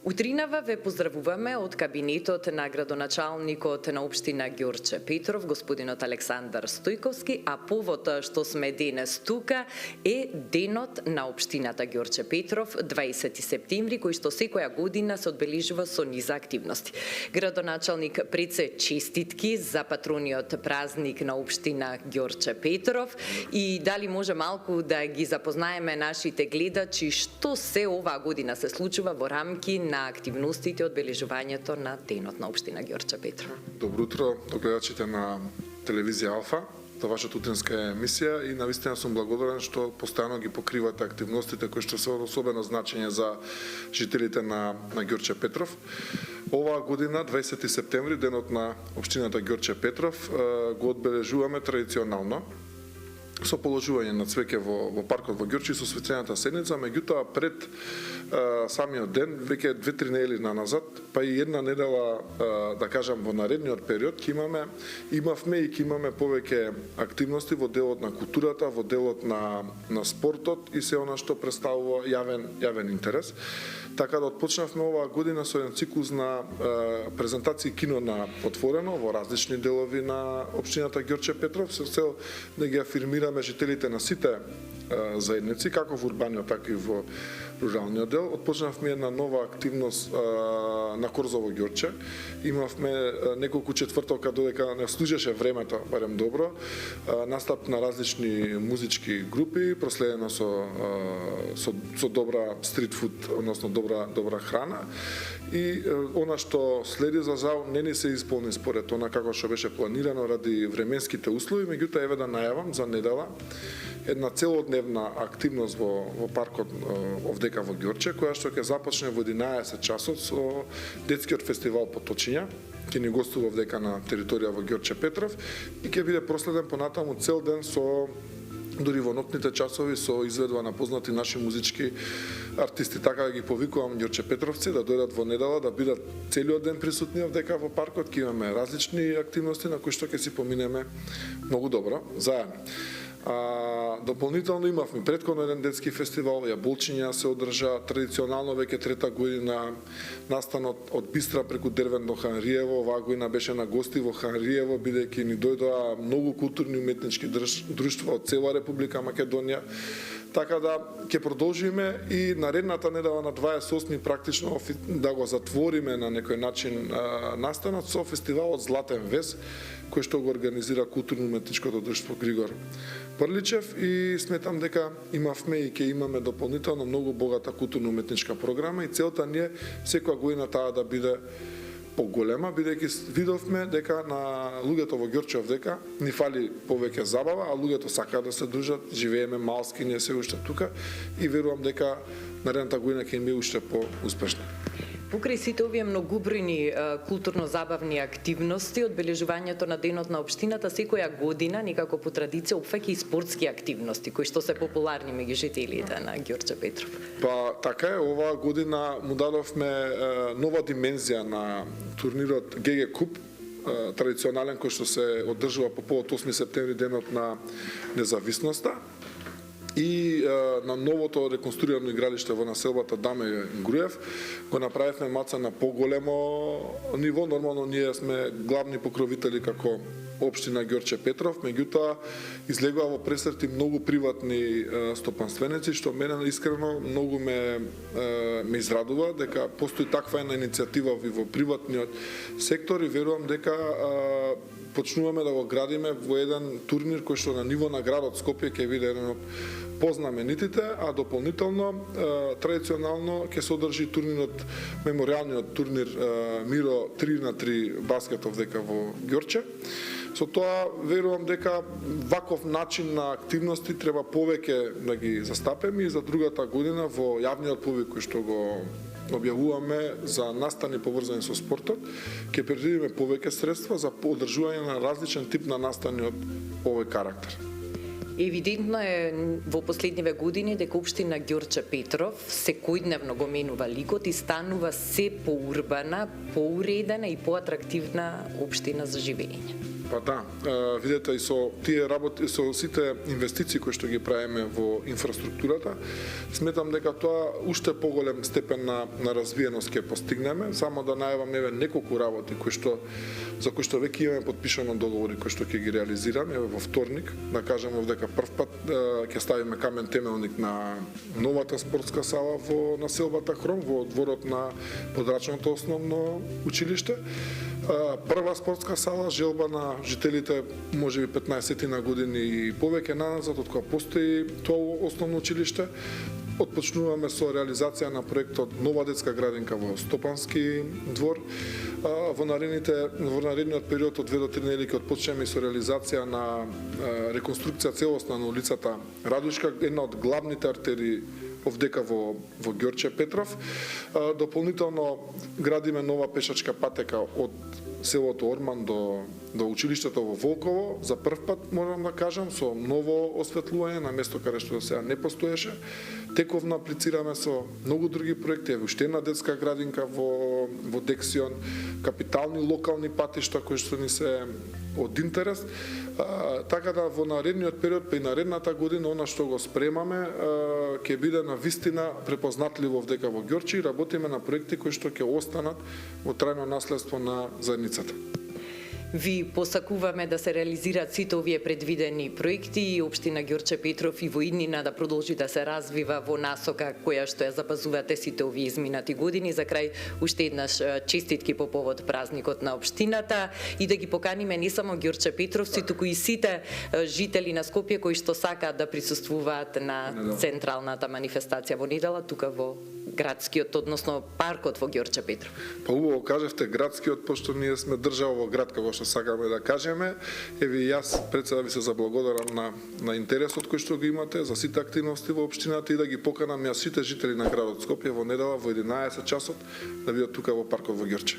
Утринава ве поздравуваме од кабинетот на градоначалникот на општина Ѓорче Петров, господинот Александар Стојковски, а повод што сме денес тука е денот на општината Ѓорче Петров, 20 септември, кој што секоја година се одбележува со низа активности. Градоначалник преце честитки за патрониот празник на општина Ѓорче Петров и дали може малку да ги запознаеме нашите гледачи што се оваа година се случува во рамки на активностите од одбележувањето на денот на општина Ѓорче Петров. Добро утро до гледачите на телевизија Алфа, за вашата утринска емисија и навистина сум благодарен што постојано ги покривате активностите кои што се од особено значење за жителите на Ѓорче Петров. Оваа година, 20 септември, денот на општината Ѓорче Петров, го одбележуваме традиционално со положување на цвеќе во паркот во Ѓорче и со светената седница, меѓутоа пред самиот ден, веќе 2-3 недели наназад, па и една недела, да кажам, во наредниот период, имавме и ќе имаме повеќе активности во делот на културата, во делот на спортот и се она што представува јавен интерес. Така да отпочнавме оваа година со еден циклус на презентации кино на отворено во различни делови на општината Ѓорче Петров со цел да ги афирмираме жителите на сите заедници, како во урбаниот, така и во руралниот дел. Отпочнавме една нова активност на Корзово Ѓорче. Имавме неколку четвртока додека не служеше времето, барем добро, настап на различни музички групи, проследено со добра стритфуд, односно добра храна. И она што следи за жал не ни се исполни според она како што беше планирано ради временските услови, меѓутоа еве да најавам за недела една целодневна активност во паркот овдека во Ѓорче, која што ќе започне во 11 часот со детскиот фестивал Поточиња, ќе ни гостува овдека на територија во Ѓорче Петров и ќе биде проследен понатаму цел ден со дури во ноќните часови со изведба на познати наши музички артисти. Така да ги повикувам Ѓорче Петровци да дојдат во недела, да бидат целиот ден присутни овдека во паркот. Ќе имаме различни активности на кои што ќе си поминеме многу добро заедно. Дополнително имавме претходно еден детски фестивал, Јаболчиња се одржа традиционално веќе трета година, настанот од Бистра преку Дервен до Ханриево. Оваа година беше на гости во Ханриево, бидејќи ни дојдоа многу културни и уметнички друштва од цела Република Македонија. Така да ќе продолжиме и наредната недела на 28 практично да го затвориме на некој начин настанот со фестивалот Златен вес, кој што го организира културно-уметничкото друштво Григор Прличев и сметам дека имавме и ќе имаме дополнително многу богата културно-уметничка програма и целта ни е секоја година таа да биде поголема, бидејќи видовме дека на луѓето во Ѓорче овдека ни фали повеќе забава, а луѓето сакаат да се дружат, живееме малски, ние се уште тука и верувам дека наредната година ќе биде уште поуспешна. Покрај сите овие многубројни културно-забавни активности, одбележувањето на денот на општината секоја година некако по традиција опфаќа и спортски активности кои што се популарни меѓу жителите на Ѓорче Петров. Па така е, оваа година му дадовме нова димензија на турнирот ГГ Куп, традиционален кој што се одржува по повод 8 септември, денот на независноста. И на новото реконструирано игралиште во населбата Даме Груев го направивме маца на поголемо ниво. Нормално ние сме главни покровители како општина Ѓорче Петров, меѓутоа излегува во пресрти многу приватни стопанственици, што мене искрено многу ме израдува дека постои таква една иницијатива во приватниот сектор и верувам дека почнуваме да го градиме во еден турнир кој што на ниво на градот Скопје ќе биде еден од познаменитите, а дополнително традиционално ќе се одржи турнирот, меморијалниот турнир Миро 3-на-3 баскет овдека во Ѓорче. Со тоа верувам дека ваков начин на активности треба повеќе да ги застапеме и за другата година во јавниот повик кој што го објавуваме за настани поврзани со спортот, ќе предвидиме повеќе средства за одржување на различен тип на настани од овој карактер. Евидентно е во последниве години дека општина Ѓорче Петров секојдневно го менува ликот и станува се поурбана, поуредена и поатрактивна општина за живење. Па да, видете и со тие работи, со сите инвестиции кои што ги правиме во инфраструктурата, сметам дека тоа уште поголем степен на развиеност ќе постигнеме, само да најавам еве неколку работи за кои што веќе имаме подпишано договори кои што ќе ги реализираме еве во вторник, да кажеме дека првпат ќе ставиме камен темелник на новата спортска сала во населбата Хром, во дворот на Подрачното основно училиште. Прва спортска сала, желба на жителите можеби 15 на години и повеќе назад од кога постои тоа основно училиште. Отпочнуваме со реализација на проектот Нова детска градинка во Стопански двор. Во наредниот период од 2 до 3 недели ќе отпочнеме со реализација на реконструкција целосна на улицата Радушка, една од главните артерии овдека во Ѓорче Петров. Дополнително градиме нова пешачка патека од селото Орман до училиштето во Волково, за прв пат можам да кажам, со ново осветлување на место каде што сега не постоеше. Тековно аплицираме со многу други проекти, уште една детска градинка во Дексион, капитални локални патишта кои што ни се од интерес. Така да во наредниот период, па и наредната година, она што го спремаме, ќе биде на вистина препознатливо овдека во Ѓорче и работиме на проекти кои што ќе останат во трајно наследство на заедницата. Ви посакуваме да се реализираат сите овие предвидени проекти и општина Ѓорче Петров и во иднина да продолжи да се развива во насока која што ја запазувате сите овие изминати години. За крај уште еднаш честитки по повод празникот на општината и да ги поканиме не само Ѓорче Петровци, туку и сите жители на Скопје кои што сакаат да присуствуваат на централната манифестација во недела тука во градскиот, односно паркот во Ѓорче Петров. Па убаво кажавте градскиот, пошто ние сме држава во град, како што сакаме да кажеме. Еви јас пред се да ви се заблагодарам на интересот кој што го имате за сите активности во општината и да ги поканам ја сите жители на градот Скопје во недела во 11 часот да бидат тука во паркот во Ѓорче.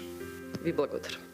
Ви благодарам.